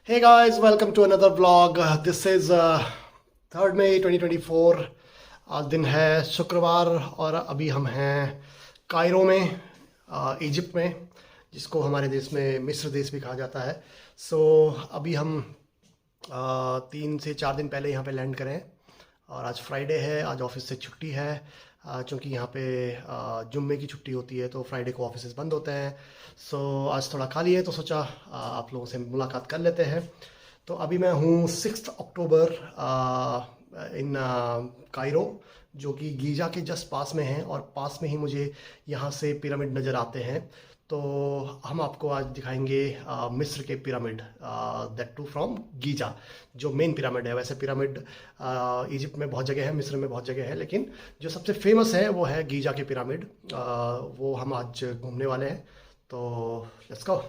Hey guys, welcome to another vlog. This is 3rd May 2024. आज दिन है शुक्रवार और अभी हम हैं कायरो में, इजिप्ट में, जिसको हमारे देश में मिस्र देश भी कहा जाता है। अभी हम 3 से 4 दिन पहले यहाँ पे लैंड करें और आज फ्राइडे है, आज ऑफिस से छुट्टी है। क्योंकि यहाँ पे जुम्मे की छुट्टी होती है तो फ्राइडे को ऑफिस बंद होते हैं। आज थोड़ा खाली है तो सोचा आप लोगों से मुलाकात कर लेते हैं। तो अभी मैं हूँ 6 अक्टूबर इन कायरो, जो कि गीजा के जस्ट पास में है और पास में ही मुझे यहाँ से पिरामिड नज़र आते हैं। तो हम आपको आज दिखाएंगे मिस्र के pyramid, that too from Giza, जो मेन पिरामिड है। वैसे पिरामिड इजिप्ट में बहुत जगह है, मिस्र में बहुत जगह है, लेकिन जो सबसे फेमस है वो है गीजा के पिरामिड। वो हम आज घूमने वाले हैं, तो लेट्स गो।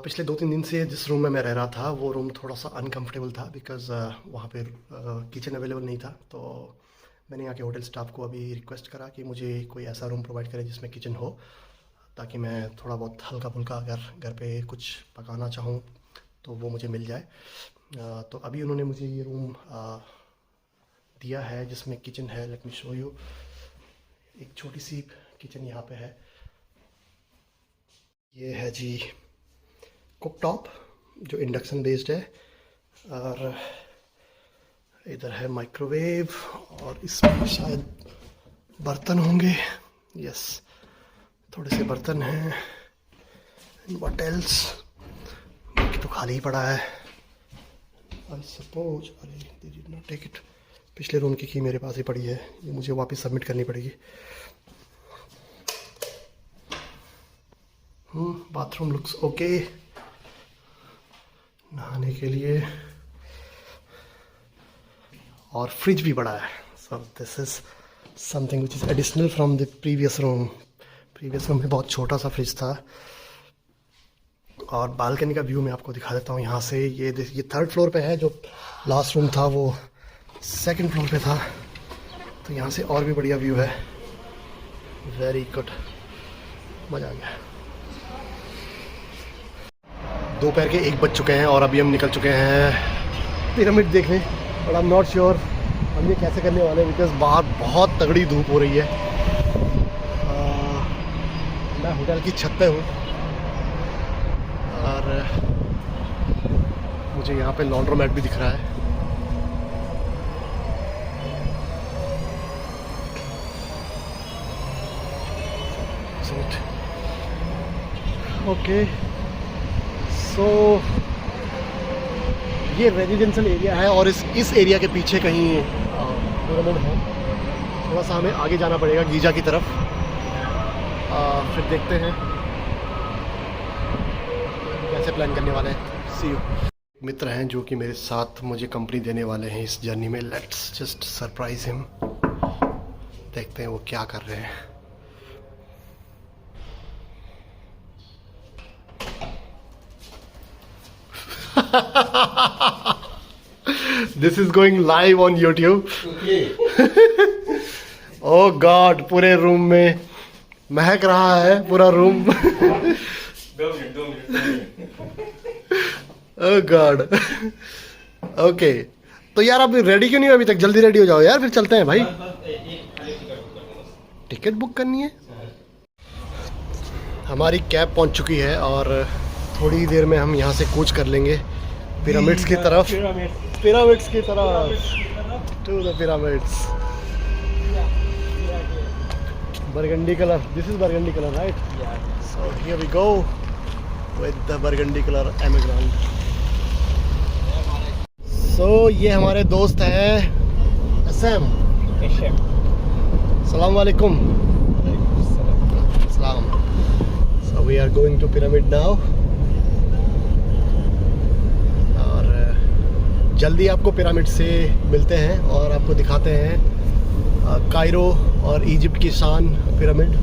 पिछले 2-3 दिन से जिस रूम में मैं रह रहा था वो रूम थोड़ा सा अनकंफर्टेबल था, बिकॉज़ वहाँ पे किचन अवेलेबल नहीं था। तो मैंने यहाँ के होटल स्टाफ को अभी रिक्वेस्ट करा कि मुझे कोई ऐसा रूम प्रोवाइड करे जिसमें किचन हो, ताकि मैं थोड़ा बहुत हल्का फुल्का अगर घर पे कुछ पकाना चाहूँ तो वो मुझे मिल जाए। तो अभी उन्होंने मुझे ये रूम दिया है जिसमें किचन है। Let me show you. एक छोटी सी किचन यहाँ पे है। ये है जी कुक टॉप, जो इंडक्शन बेस्ड है, और इधर है माइक्रोवेव, और इसमें शायद बर्तन होंगे। यस, थोड़े से बर्तन हैं। What else? बाकी तो खाली ही पड़ा है आई सपोज। अरे they did not take it. पिछले रूम की मेरे पास ही पड़ी है, ये मुझे वापस सबमिट करनी पड़ेगी। बाथरूम लुक्स ओके, नहाने के लिए, और फ्रिज भी बड़ा है। So this is something which is additional from the previous room. Previous room में बहुत छोटा सा फ्रिज था। और बालकनी का व्यू मैं आपको दिखा देता हूँ यहाँ से। ये 3rd फ्लोर पे है, जो लास्ट रूम था वो 2nd फ्लोर पे था। तो यहाँ से और भी बढ़िया व्यू है। वेरी गुड, मज़ा आ गया। दोपहर के 1 बज चुके हैं और अभी हम निकल चुके हैं पिरामिड देखने। और आई एम नॉट श्योर हम ये कैसे करने वाले हैं, बिकॉज बाहर बहुत तगड़ी धूप हो रही है। मैं होटल की छत पे हूँ और मुझे यहाँ पे लॉन्ड्रोमैट भी दिख रहा है। ओके, सो ये रेजिडेंशियल एरिया है और इस एरिया के पीछे कहीं पिरामिड है। थोड़ा सा हमें आगे जाना पड़ेगा गीजा की तरफ। फिर देखते हैं कैसे प्लान करने वाले हैं। सी यू। मित्र हैं जो कि मेरे साथ मुझे कंपनी देने वाले हैं इस जर्नी में। Let's just surprise him. देखते हैं वो क्या कर रहे हैं। This is going live on YouTube. Oh God, पूरे रूम में महक रहा है पूरा room. 2 minute. Oh God. Okay, तो यार आप रेडी क्यों नहीं हो अभी तक? जल्दी रेडी हो जाओ यार, फिर चलते हैं भाई। टिकट बुक करनी है। हमारी कैब पहुंच चुकी है और थोड़ी देर में हम यहाँ से कूच कर लेंगे पिरामिड्स की तरफ। पिरामिड्स की तरफ, to the pyramids. Burgundy colour, this is burgundy colour right? So here we go with the burgundy colour Emgrand. सो ये हमारे दोस्त हैं असम। सलाम वालेकुम। सलाम। We are going to pyramid now. और जल्दी आपको पिरामिड से मिलते हैं और आपको दिखाते हैं कायरो और इजिप्ट की शान पिरामिड।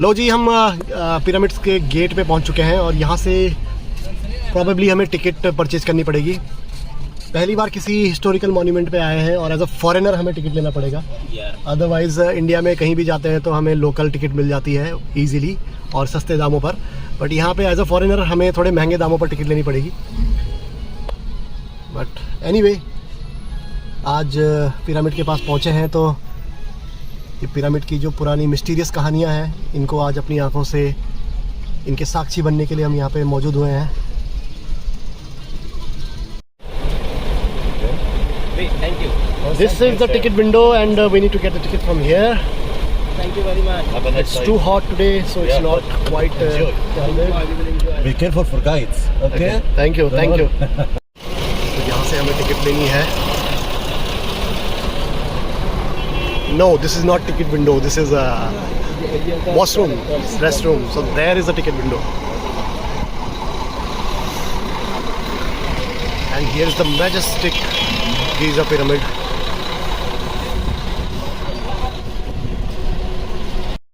लो जी, हम पिरामिड्स के गेट पे पहुंच चुके हैं और यहाँ से प्रॉबेबली हमें टिकट परचेज करनी पड़ेगी। पहली बार किसी हिस्टोरिकल मॉन्यूमेंट पे आए हैं और एज अ फॉरेनर हमें टिकट लेना पड़ेगा। अदरवाइज़ इंडिया में कहीं भी जाते हैं तो हमें लोकल टिकट मिल जाती है ईजीली और सस्ते दामों पर, बट यहाँ पे एज अ फॉरेनर हमें थोड़े महंगे दामों पर टिकट लेनी पड़ेगी। बट एनीवे, आज पिरामिड के पास पहुँचे हैं तो ये पिरामिड की जो पुरानी मिस्टीरियस कहानियाँ हैं, इनको आज अपनी आंखों से इनके साक्षी बनने के लिए हम यहाँ पे मौजूद हुए हैं। Thank you. This is the ticket window and we need to get the ticket from here. Thank you very much. It's too hot today, so it's not quite crowded. Be careful for guides. Okay. Thank you, thank you. तो यहाँ से हमें ticket लेनी है। No, this is not ticket window. This is a washroom, restroom. So there is the ticket window. And here is the majestic Giza pyramid.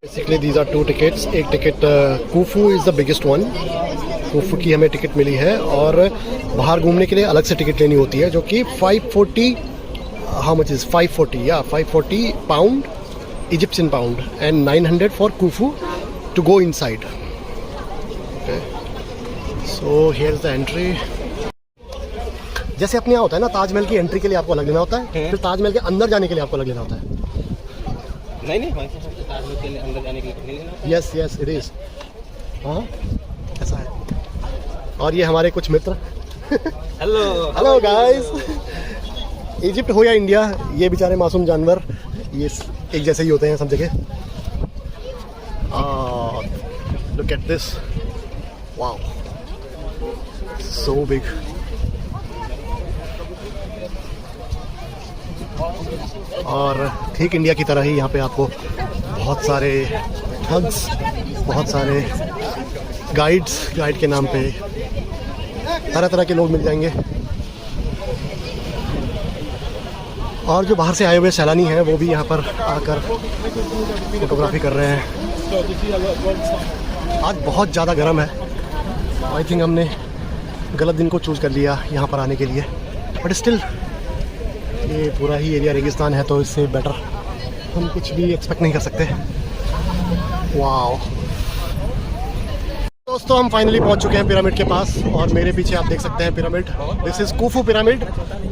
Basically, these are two tickets. एक ticket कुफू is the biggest one. कुफू की हमें ticket मिली है और बाहर घूमने के लिए अलग से टिकट लेनी होती है, जो कि 540. How much is 540? Yeah, 540 pound, Egyptian pound, and 900 for Khufu to go inside. Okay. So here's the entry. जैसे अपने यहाँ होता है ना, ताजमहल की एंट्री के लिए आपको अलग लेना होता है, फिर ताजमहल के अंदर जाने के लिए आपको अलग लेना होता है। नहीं ताजमहल के लिए अंदर जाने के लिए नहीं लेना। Yes, yes, it is. हाँ, ऐसा है। और ये हमारे कुछ मित्र। Hello guys. इजिप्ट हो या इंडिया, ये बेचारे मासूम जानवर ये एक जैसे ही होते हैं सब जगह। Look at this, wow, so big. और ठीक इंडिया की तरह ही यहाँ पे आपको बहुत सारे ठग्स, बहुत सारे गाइड के नाम पे तरह तरह के लोग मिल जाएंगे। और जो बाहर से आए हुए सैलानी हैं वो भी यहाँ पर आकर फोटोग्राफी कर रहे हैं। आज बहुत ज़्यादा गर्म है। आई थिंक हमने गलत दिन को चूज़ कर लिया यहाँ पर आने के लिए, बट स्टिल ये पूरा ही एरिया रेगिस्तान है, तो इससे बेटर हम कुछ भी एक्सपेक्ट नहीं कर सकते। वाओ दोस्तों, हम फाइनली पहुँच चुके हैं पिरामिड के पास और मेरे पीछे आप देख सकते हैं पिरामिड। दिस इज़ कुफू पिरामिड,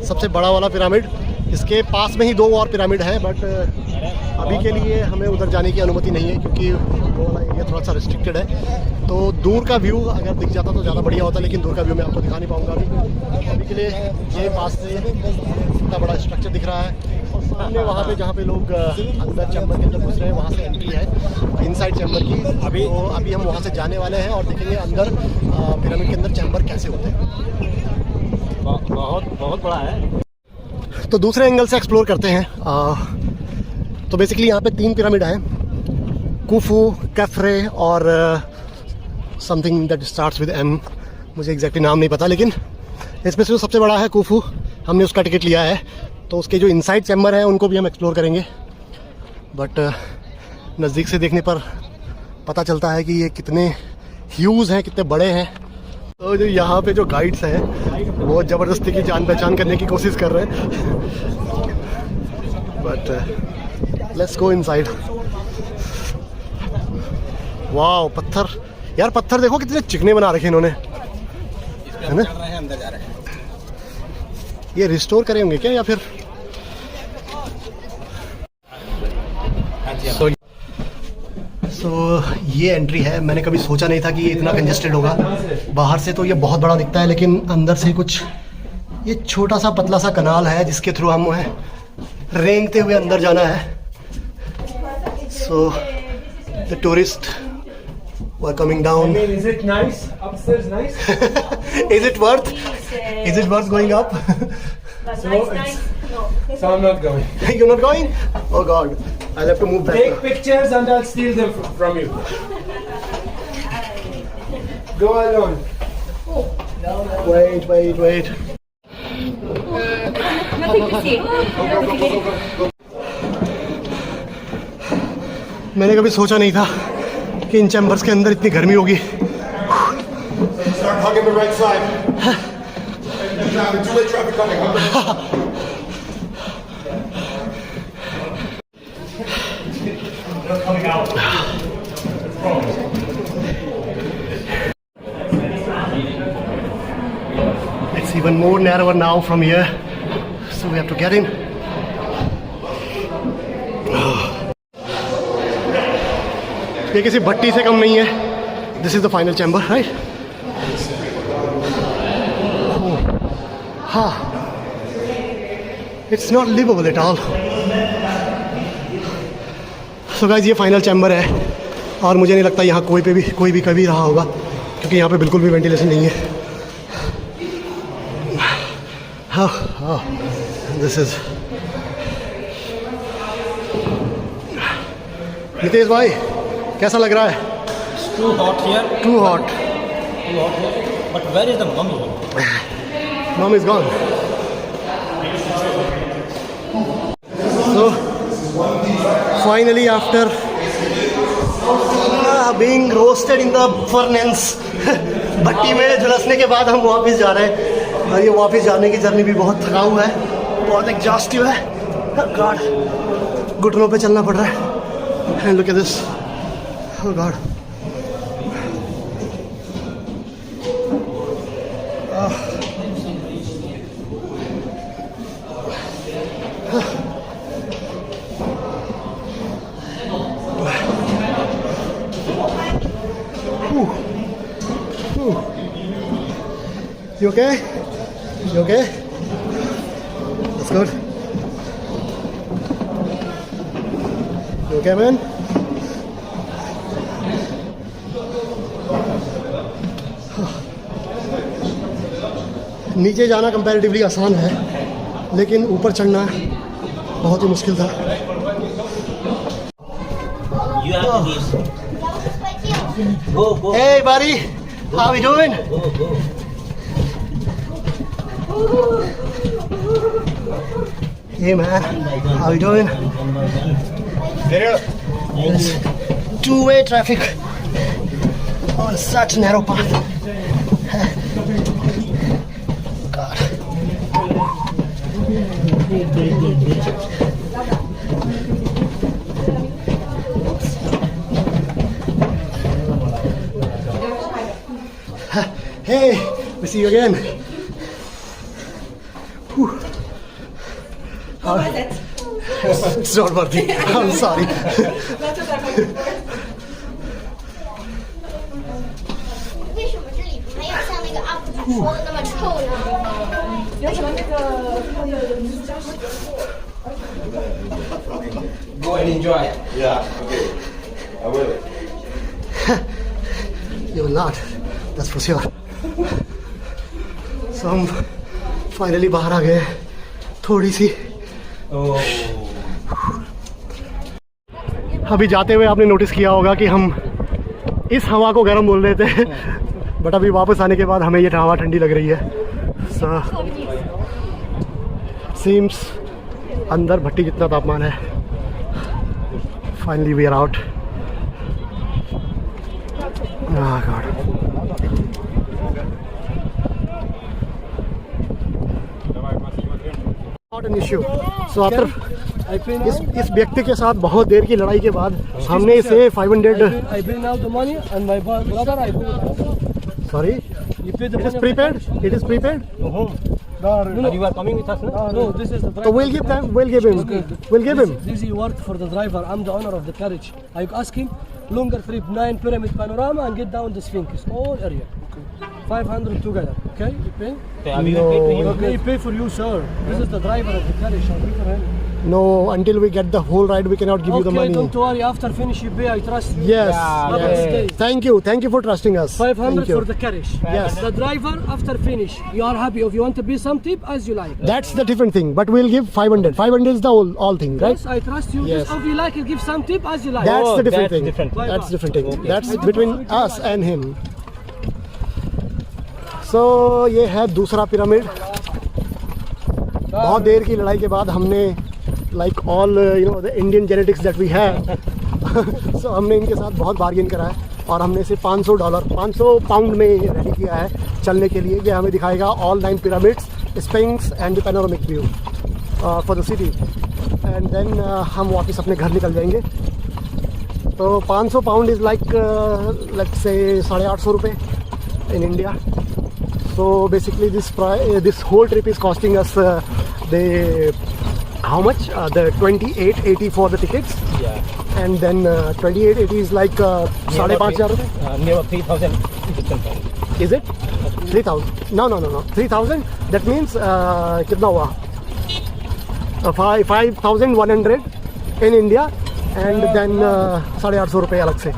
सबसे बड़ा वाला पिरामिड। इसके पास में ही दो और पिरामिड हैं, बट अभी के लिए हमें उधर जाने की अनुमति नहीं है क्योंकि वो वाला एरिया थोड़ा सा रिस्ट्रिक्टेड है। तो दूर का व्यू अगर दिख जाता तो ज़्यादा बढ़िया होता, लेकिन दूर का व्यू मैं आपको दिखा नहीं पाऊँगा अभी के लिए। ये पास से इतना बड़ा स्ट्रक्चर दिख रहा है और सामने वहाँ पे जहाँ पे लोग अंदर चैम्बर के अंदर घुस रहे हैं वहाँ से एंट्री है इनसाइड चैम्बर की। अभी हम वहाँ से जाने वाले हैं और देखेंगे अंदर पिरामिड के अंदर चैम्बर कैसे होते हैं। बहुत बड़ा है। तो दूसरे एंगल से एक्सप्लोर करते हैं। तो बेसिकली यहाँ पे 3 पिरामिड हैं, कुफू, कैफ्रे और something that starts with M. मुझे एग्जैक्टली नाम नहीं पता, लेकिन इसमें से जो सबसे बड़ा है कुफू, हमने उसका टिकट लिया है। तो उसके जो इनसाइड चैम्बर हैं उनको भी हम एक्सप्लोर करेंगे, बट नज़दीक से देखने पर पता चलता है कि ये कितने ह्यूज हैं, कितने बड़े हैं। तो जो यहाँ पे जो गाइड्स हैं वो ज़बरदस्ती की जान पहचान करने की कोशिश कर रहे हैं, बट लेट्स गो इनसाइड। वाह, पत्थर यार, पत्थर देखो कितने चिकने बना रखे इन्होंने, है ना। अंदर जा रहे हैं। ये रिस्टोर करे होंगे क्या, या फिर ये एंट्री है। मैंने कभी सोचा नहीं था कि ये इतना कंजेस्टेड होगा। बाहर से तो ये बहुत बड़ा दिखता है, लेकिन अंदर से कुछ ये छोटा सा पतला सा कनाल है जिसके थ्रू हम रेंगते हुए अंदर जाना है। So the tourist were coming down. Is it nice? Upstairs nice? Is it worth going up? So I'm not going. You're not going? Oh God, I'll have to move back. Take pictures and I'll steal them from you. Go alone. Wait. Nothing to see. मैंने कभी सोचा नहीं था कि इन chambers के अंदर इतनी गर्मी होगी। Start hugging the right side. Two-way traffic coming. Coming out. It's even more narrower now from here, so we have to get in. ये किसी भट्टी से कम नहीं है। This is the final chamber, right? हाँ, it's not livable at all. So guys, ये final chamber है और मुझे नहीं लगता यहाँ कोई भी कभी रहा होगा, क्योंकि यहाँ पे बिल्कुल भी वेंटिलेशन नहीं है। हाँ, this is नितेश भाई, कैसा लग रहा है? Too hot here. Too hot. Too hot here. But where is the mummy? Mom is gone. So finally, after being roasted in the furnace, भट्टी में झुलसने के बाद हम वापस जा रहे हैं। और ये वापस जाने की जर्नी भी बहुत थकाऊ है, बहुत एग्जॉस्टिव है। गॉड, घुटनों पे चलना पड़ रहा है। And look at this. Oh God. You okay? You okay? That's good. You okay, man? नीचे जाना कंपैरेटिवली आसान है, लेकिन ऊपर चढ़ना बहुत ही मुश्किल था। You have to leave. Go. Hey buddy, how we doing? Go. Hey man, how you doing? There's two-way traffic on such narrow path. God. Hey, we see you again. Whew. How was it? It's not worthy. I'm sorry. Not so bad. 为什么这里没有像那个 UP 主说的那么臭呢？有什么那个 Go and enjoy. Yeah, okay. I will. You will not. That's for sure. So हम finally बाहर आ गए, थोड़ी सी। अभी जाते हुए आपने notice किया होगा कि हम इस हवा को गर्म बोल रहे थे, बट अभी वापस आने के बाद हमें ये हवा ठंडी लग रही है। सो सीम्स अंदर भट्टी जितना तापमान है। Finally we are out. God, not an issue. So after इस व्यक्ति के साथ बहुत देर की लड़ाई के बाद हमने इसे 500। I bring out the money and my brother I bring it. Sorry, You pay the it is money. prepaid. It is prepaid. No, You are coming with us, no? no, this is the driver. So we'll give him. We'll give him. This is work for the driver. I'm the owner of the carriage. I ask him longer trip, 9 pyramid panorama, and get down the Sphinx, all area. 500 together, okay? You pay? So अभी मैं pay to him. Okay, pay for you, sir. This is the driver of the carriage, I'll pay for him. No, until we get the whole ride, we cannot give you the Okay, money. don't worry, after finish you pay, I trust you. Yes, Yeah, yes. okay. Thank you for trusting us. 500 Thank you. for the carriage. Yes. The driver, after finish, you are happy. If you want to pay some tip, as you like. That's the different thing. But we'll give 500. 500 is the all thing, right? Yes, I trust you. Yes. Just if you like it, give some tip as you like. That's Oh, the different that's thing. different. That's different thing. Okay. That's between us and him. So ये है दूसरा pyramid. बहुत देर की लड़ाई के बाद हमने like all the Indian genetics that we have so हमने इनके साथ बहुत बार्गेन करा है और हमने इसे $500 पाउंड में रेडी किया है चलने के लिए. ये हमें दिखाएगा all 9 pyramids, Sphinx and the panoramic view for the city and then हम वापस अपने घर निकल जाएंगे. तो 500 pound is like let's say 850 रुपये in India. So basically this whole trip is costing us how much? The 2880 for the tickets. Yeah. And then 2880 is like 5,500 रुपये. Near 3,000 Egyptian pound. Is it? 3,000? No. 3,000. That means कितना हुआ? 5,100 in India and then 850 रुपये अलग से.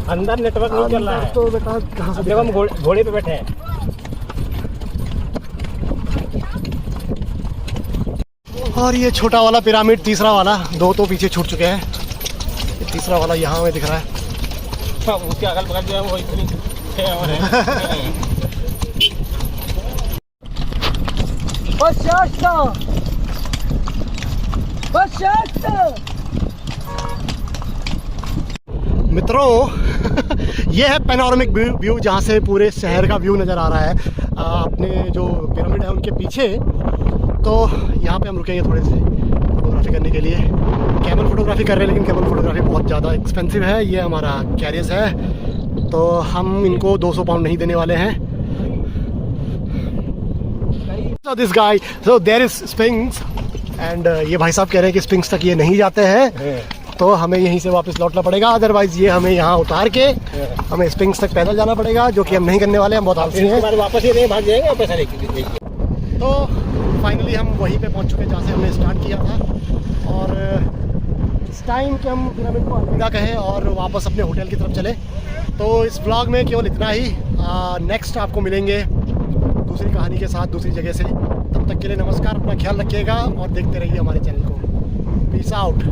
अंदर network नहीं चल रहा है. तो बेटा कहाँ से जब हम घोड़े पे बैठे हैं. और ये छोटा वाला पिरामिड, तीसरा वाला, 2 तो पीछे छूट चुके हैं. ये तीसरा वाला यहाँ हमें दिख रहा है. उसके अगल बगल जो है वो इतनी 6 और है. मित्रों ये है पैनोरामिक व्यू जहाँ से पूरे शहर का व्यू नज़र आ रहा है. अपने जो पिरामिड है उनके पीछे. तो यहाँ पे हम रुकेंगे थोड़े से फोटोग्राफी करने के लिए. कैमल फोटोग्राफी कर रहे हैं लेकिन कैमल फोटोग्राफी बहुत ज़्यादा एक्सपेंसिव है. ये हमारा कैरियर्स है तो हम इनको 200 पाउंड नहीं देने वाले हैं. So this guy, so there is Sphinx and ये भाई साहब कह रहे हैं कि स्पिंक्स तक ये नहीं जाते हैं तो हमें यहीं से वापस लौटना पड़ेगा. अदरवाइज ये हमें यहाँ उतार के हमें स्पिंक्स तक पैदल जाना पड़ेगा जो कि हम नहीं करने वाले हैं. बहुत आलसी हैं. वापस ही नहीं भाग जाएंगे पैसा लेके. तो फाइनली हम वहीं पे पहुंच चुके जहाँ से हमने स्टार्ट किया था और इस टाइम के हम पिरामिड को अलविदा कहें और वापस अपने होटल की तरफ चले. तो इस ब्लॉग में केवल इतना ही. नेक्स्ट आपको मिलेंगे दूसरी कहानी के साथ दूसरी जगह से. तब तक के लिए नमस्कार. अपना ख्याल रखिएगा और देखते रहिए हमारे चैनल को. Peace out.